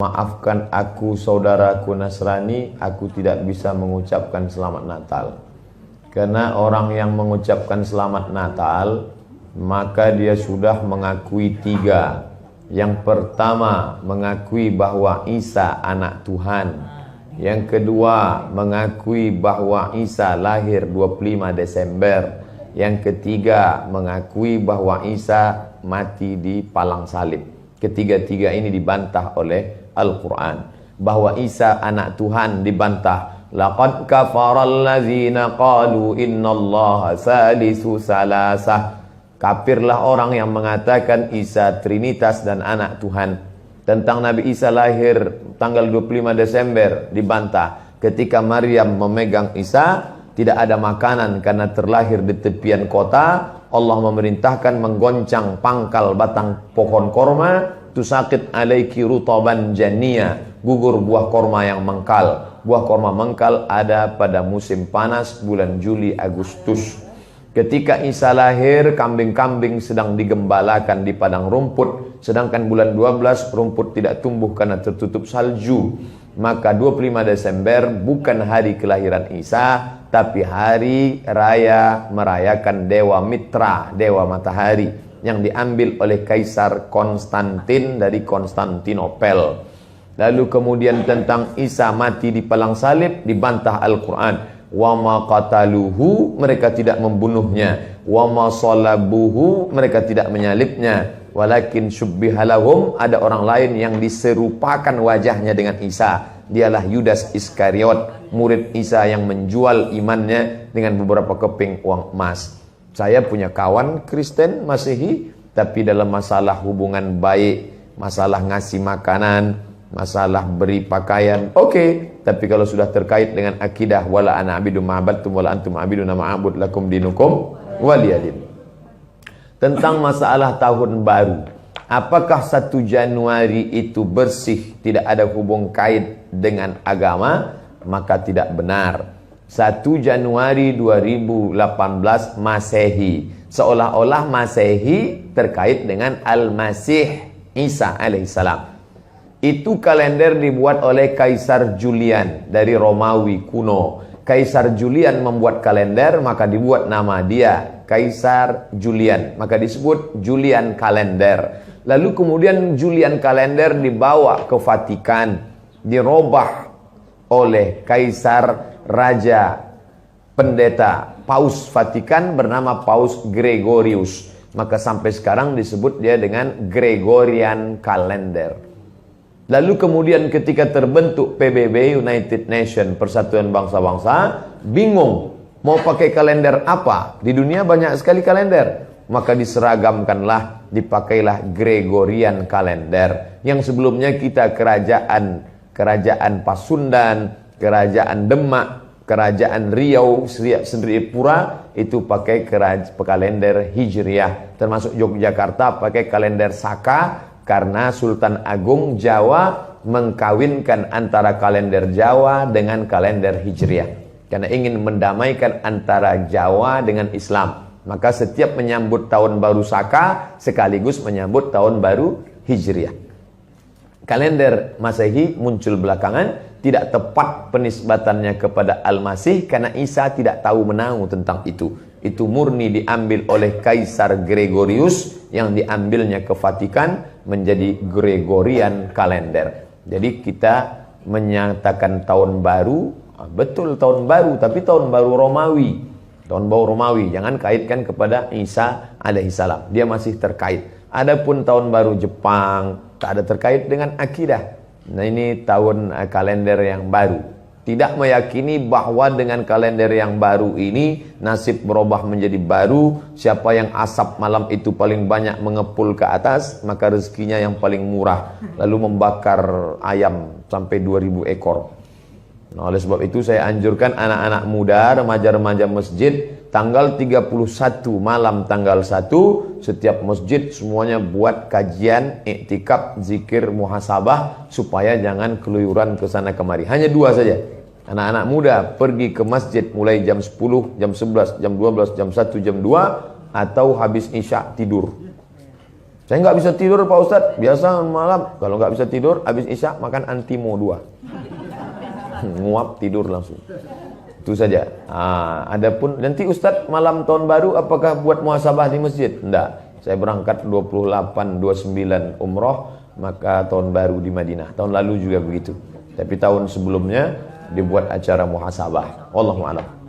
Maafkan aku saudaraku Nasrani, aku tidak bisa mengucapkan selamat Natal. Karena orang yang mengucapkan selamat Natal, maka dia sudah mengakui tiga. Yang pertama, mengakui bahwa Isa anak Tuhan. Yang kedua, mengakui bahwa Isa lahir 25 Desember. Yang ketiga, mengakui bahwa Isa mati di palang salib. Ketiga-tiga ini dibantah oleh Al-Quran. Bahwa Isa anak Tuhan dibantah. Laqad kafaral ladzina qalu innallaha salisu salasah. Kafirlah orang yang mengatakan Isa Trinitas dan anak Tuhan. Tentang Nabi Isa lahir tanggal 25 Desember dibantah. Ketika Maryam memegang Isa, tidak ada makanan karena terlahir di tepian kota. Allah memerintahkan menggoncang pangkal batang pohon korma. Tusakit alaiki rutaban jania, gugur buah korma yang mengkal. Buah korma mengkal ada pada musim panas bulan Juli Agustus. Ketika Isa lahir, kambing-kambing sedang digembalakan di padang rumput. Sedangkan bulan 12 rumput tidak tumbuh karena tertutup salju. Maka 25 Desember bukan hari kelahiran Isa, tapi hari raya merayakan Dewa Mitra, Dewa Matahari, yang diambil oleh Kaisar Konstantin dari Konstantinopel. Lalu kemudian tentang Isa mati di palang salib dibantah Al-Quran. Wa ma qataluhu, mereka tidak membunuhnya. Wa ma salabuhu, mereka tidak menyalibnya. Walakin syubbihalahum, ada orang lain yang diserupakan wajahnya dengan Isa. Dialah Yudas Iskariot, murid Isa yang menjual imannya dengan beberapa keping uang emas. Saya punya kawan Kristen Masehi, tapi dalam masalah hubungan baik, masalah ngasih makanan, masalah beri pakaian, oke. Tapi kalau sudah terkait dengan akidah, wala ana abidu ma'abadtum wala antum abiduna ma'abud lakum dinukum waliyadin. Tentang masalah tahun baru, apakah 1 Januari itu bersih, tidak ada hubung kait dengan agama? Maka tidak benar. 1 Januari 2018 Masehi, seolah-olah Masehi terkait dengan Al-Masih Isa alaihissalam. Itu kalender dibuat oleh Kaisar Julian dari Romawi kuno. Kaisar Julian membuat kalender, maka dibuat nama dia Kaisar Julian, maka disebut Julian kalender. Lalu kemudian Julian kalender dibawa ke Vatikan, dirobah oleh Kaisar Raja Pendeta Paus Vatikan bernama Paus Gregorius. Maka sampai sekarang disebut dia dengan Gregorian Calendar. Lalu kemudian ketika terbentuk PBB, United Nation, Persatuan Bangsa-Bangsa, bingung mau pakai kalender apa? Di dunia banyak sekali kalender. Maka diseragamkanlah, dipakailah Gregorian Calendar. Yang sebelumnya kita kerajaan Pasundan, Kerajaan Demak, Kerajaan Riau, Sendripura itu pakai kalender Hijriah. Termasuk Yogyakarta pakai kalender Saka, karena Sultan Agung Jawa mengkawinkan antara kalender Jawa dengan kalender Hijriah. Karena ingin mendamaikan antara Jawa dengan Islam. Maka setiap menyambut tahun baru Saka sekaligus menyambut tahun baru Hijriah. Kalender Masehi muncul belakangan, tidak tepat penisbatannya kepada Al-Masih karena Isa tidak tahu menahu tentang itu. Itu murni diambil oleh Kaisar Gregorius yang diambilnya ke Vatikan menjadi Gregorian Calendar. Jadi kita menyatakan tahun baru, betul tahun baru, tapi tahun baru Romawi. Tahun baru Romawi, jangan kaitkan kepada Isa alaihissalam. Dia masih terkait. Adapun tahun baru Jepang tak ada terkait dengan akidah. Nah, ini tahun kalender yang baru. Tidak meyakini bahwa dengan kalender yang baru ini nasib berubah menjadi baru. Siapa yang asap malam itu paling banyak mengepul ke atas, maka rezekinya yang paling murah. Lalu membakar ayam sampai 2000 ekor. Nah, oleh sebab itu saya anjurkan anak-anak muda, remaja-remaja masjid, tanggal 31 malam tanggal 1 setiap masjid semuanya buat kajian, iktikaf, zikir, muhasabah supaya jangan keluyuran ke sana kemari. Hanya 2 saja. Anak-anak muda pergi ke masjid mulai jam 10, jam 11, jam 12, jam 1, jam 2 atau habis isya tidur. Saya nggak bisa tidur Pak Ustadz. Biasa malam kalau nggak bisa tidur, habis isya makan Antimo 2. Nguap tidur langsung. Itu saja. Adapun nanti Ustadz malam tahun baru apakah buat muhasabah di masjid? Enggak. Saya berangkat 28, 29 umroh, maka tahun baru di Madinah. Tahun lalu juga begitu. Tapi tahun sebelumnya dibuat acara muhasabah. Wallahu a'lam.